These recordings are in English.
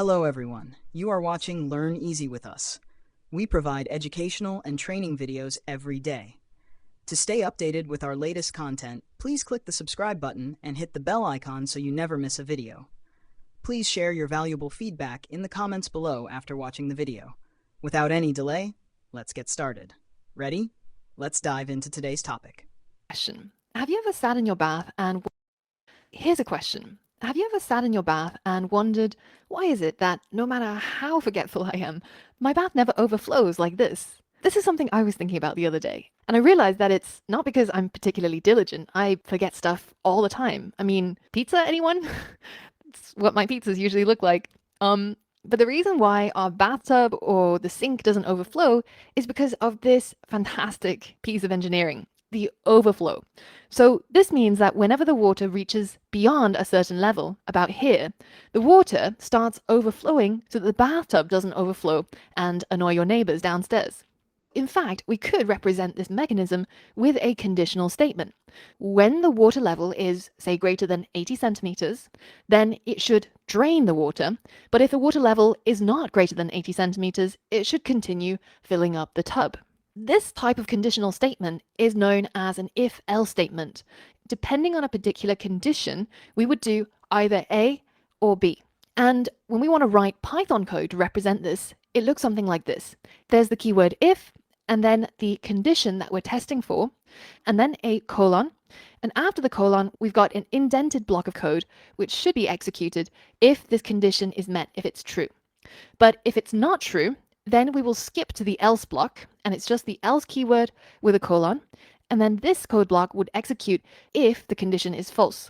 Hello everyone, you are watching Learn Easy with us. We provide educational and training videos every day. To stay updated with our latest content, please click the subscribe button and hit the bell icon so you never miss a video. Please share your valuable feedback in the comments below after watching the video. Without any delay, let's get started. Ready? Let's dive into today's topic. Question. Have you ever sat in your bath and Here's a question. Have you ever sat in your bath and wondered, why is it that no matter how forgetful I am, my bath never overflows like this? This is something I was thinking about the other day, and I realized that it's not because I'm particularly diligent. I forget stuff all the time. I mean, pizza, anyone? It's what my pizzas usually look like. But the reason why our bathtub or the sink doesn't overflow is because of this fantastic piece of engineering, the overflow. So this means that whenever the water reaches beyond a certain level, about here, the water starts overflowing so that the bathtub doesn't overflow and annoy your neighbors downstairs. In fact, we could represent this mechanism with a conditional statement. When the water level is, say, greater than 80 centimeters, then it should drain the water. But if the water level is not greater than 80 centimeters, it should continue filling up the tub. This type of conditional statement is known as an if-else statement. Depending on a particular condition, we would do either A or B. And when we want to write Python code to represent this, it looks something like this. There's the keyword if, and then the condition that we're testing for, and then a colon. And after the colon, we've got an indented block of code, which should be executed if this condition is met, if it's true. But if it's not true, then we will skip to the else block, and it's just the else keyword with a colon, and then this code block would execute if the condition is false.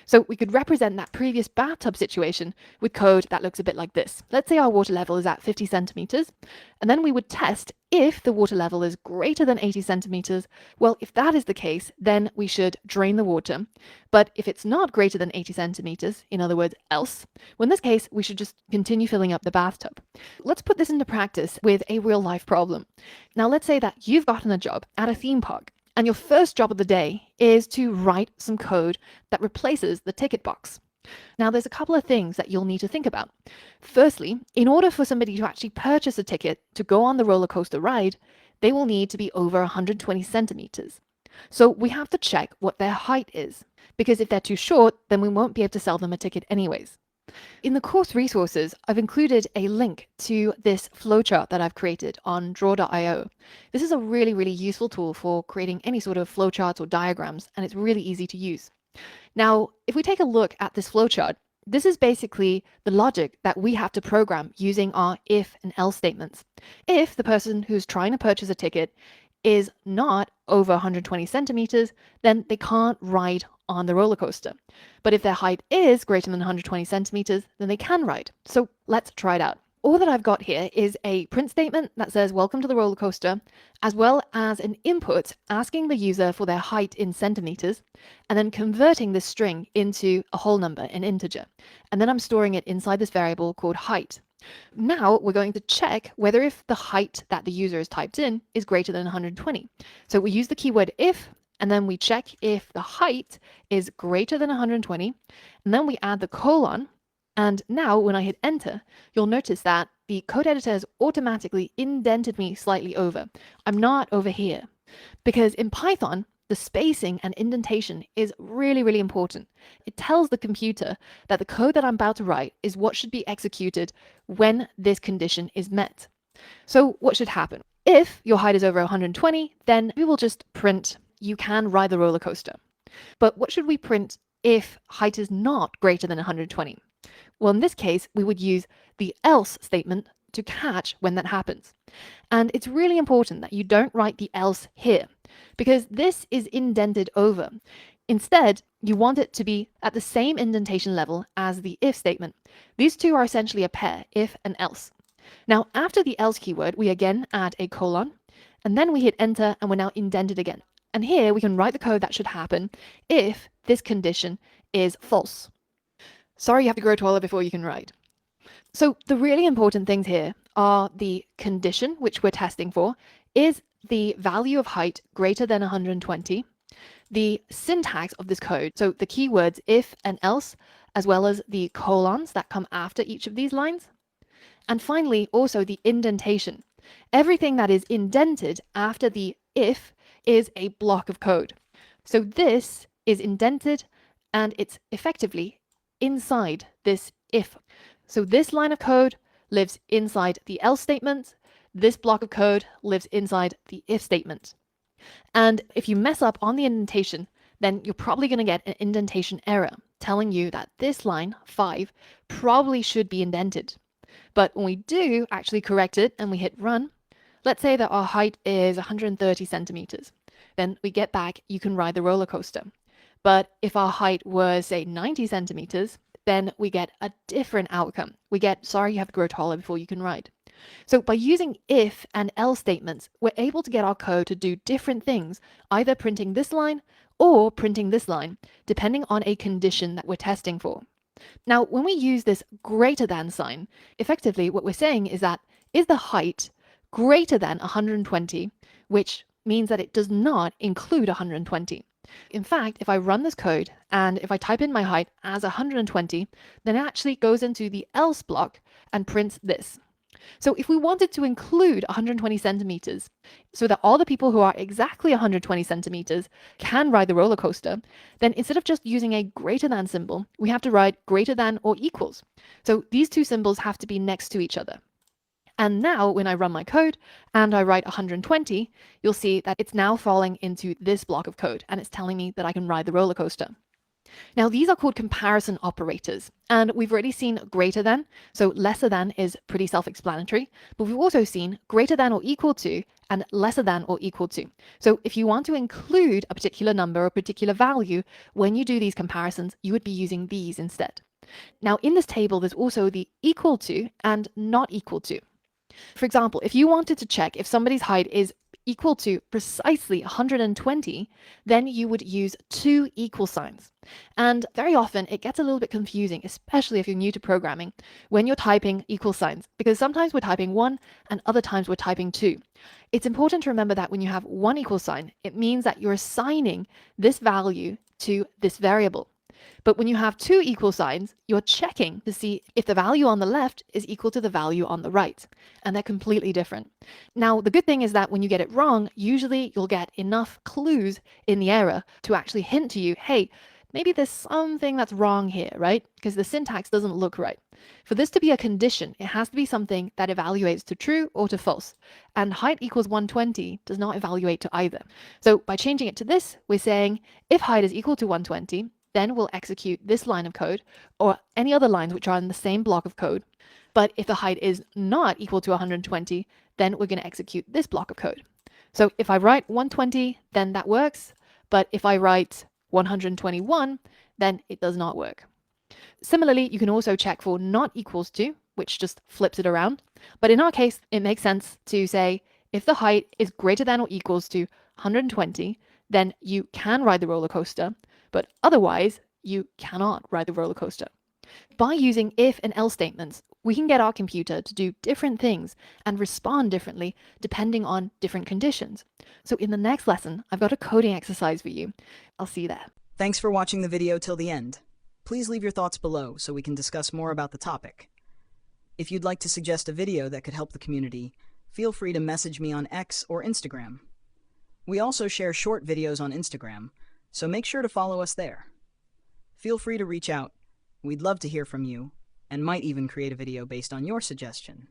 So we could represent that previous bathtub situation with code that looks a bit like this. Let's say our water level is at 50 centimeters, and then we would test if the water level is greater than 80 centimeters. Well, if that is the case, then we should drain the water. But if it's not greater than 80 centimeters, in other words, else, well, in this case, we should just continue filling up the bathtub. Let's put this into practice with a real life problem. Now, let's say that you've gotten a job at a theme park, and your first job of the day is to write some code that replaces the ticket box. Now, there's a couple of things that you'll need to think about. Firstly, in order for somebody to actually purchase a ticket to go on the roller coaster ride, they will need to be over 120 centimeters. So we have to check what their height is, because if they're too short, then we won't be able to sell them a ticket anyways. In the course resources, I've included a link to this flowchart that I've created on draw.io. This is a really useful tool for creating any sort of flowcharts or diagrams, and it's really easy to use. Now, if we take a look at this flowchart, this is basically the logic that we have to program using our if and else statements. If the person who's trying to purchase a ticket is not over 120 centimeters, then they can't ride on the roller coaster. But if their height is greater than 120 centimeters, then they can ride. So let's try it out. All that I've got here is a print statement that says welcome to the roller coaster, as well as an input asking the user for their height in centimeters, and then converting this string into a whole number, an integer. And then I'm storing it inside this variable called height. Now we're going to check whether if the height that the user has typed in is greater than 120. So we use the keyword if, and then we check if the height is greater than 120, and then we add the colon. And now when I hit enter, you'll notice that the code editor has automatically indented me slightly over. I'm not over here, because in Python, the spacing and indentation is really important. It tells the computer that the code that I'm about to write is what should be executed when this condition is met. So what should happen? If your height is over 120, then we will just print you can ride the roller coaster. But what should we print if height is not greater than 120? Well, in this case, we would use the else statement to catch when that happens. And it's really important that you don't write the else here, because this is indented over. Instead, you want it to be at the same indentation level as the if statement. These two are essentially a pair, if and else. Now, after the else keyword, we again add a colon, and then we hit enter, and we're now indented again. And here we can write the code that should happen if this condition is false. Sorry you have to grow taller before you can write. So the really important things here are the condition, which we're testing for, is the value of height greater than 120. the syntax of this code, so the keywords if and else, as well as the colons that come after each of these lines. And finally, also the indentation. Everything that is indented after the if is a block of code. So this is indented and it's effectively inside this if. So this line of code lives inside the else statement. This block of code lives inside the if statement. And if you mess up on the indentation, then you're probably going to get an indentation error telling you that this line, 5, probably should be indented. But when we do actually correct it and we hit run, let's say that our height is 130 centimeters. Then we get back, you can ride the roller coaster. But if our height was, say, 90 centimeters, then we get a different outcome. We get, sorry, you have to grow taller before you can ride. So by using if and else statements, we're able to get our code to do different things, either printing this line or printing this line, depending on a condition that we're testing for. Now, when we use this greater than sign, effectively what we're saying is that is the height greater than 120, which means that it does not include 120. In fact, if I run this code and if I type in my height as 120, then it actually goes into the else block and prints this. So if we wanted to include 120 centimeters so that all the people who are exactly 120 centimeters can ride the roller coaster, then instead of just using a greater than symbol, we have to write greater than or equals. So these two symbols have to be next to each other. And now when I run my code and I write 120, you'll see that it's now falling into this block of code and it's telling me that I can ride the roller coaster. Now, these are called comparison operators, and we've already seen greater than, so lesser than is pretty self-explanatory, but we've also seen greater than or equal to and lesser than or equal to. So if you want to include a particular number or a particular value, when you do these comparisons, you would be using these instead. Now, in this table, there's also the equal to and not equal to. For example, if you wanted to check if somebody's height is equal to precisely 120, then you would use two equal signs. And very often it gets a little bit confusing, especially if you're new to programming, when you're typing equal signs, because sometimes we're typing 1 and other times we're typing 2. It's important to remember that when you have one equal sign, it means that you're assigning this value to this variable. But when you have two equal signs, you're checking to see if the value on the left is equal to the value on the right, and they're completely different. Now, the good thing is that when you get it wrong, usually you'll get enough clues in the error to actually hint to you, hey, maybe there's something that's wrong here, right? Because the syntax doesn't look right. For this to be a condition, it has to be something that evaluates to true or to false, and height equals 120 does not evaluate to either. So by changing it to this, we're saying if height is equal to 120, then we'll execute this line of code or any other lines which are in the same block of code. But if the height is not equal to 120, then we're going to execute this block of code. So if I write 120, then that works. But if I write 121, then it does not work. Similarly, you can also check for not equals to, which just flips it around. But in our case, it makes sense to say if the height is greater than or equals to 120, then you can ride the roller coaster. But otherwise, you cannot ride the roller coaster. By using if and else statements, we can get our computer to do different things and respond differently depending on different conditions. So in the next lesson, I've got a coding exercise for you. I'll see you there. Thanks for watching the video till the end. Please leave your thoughts below so we can discuss more about the topic. If you'd like to suggest a video that could help the community, feel free to message me on X or Instagram. We also share short videos on Instagram, so make sure to follow us there. Feel free to reach out. We'd love to hear from you, and might even create a video based on your suggestion.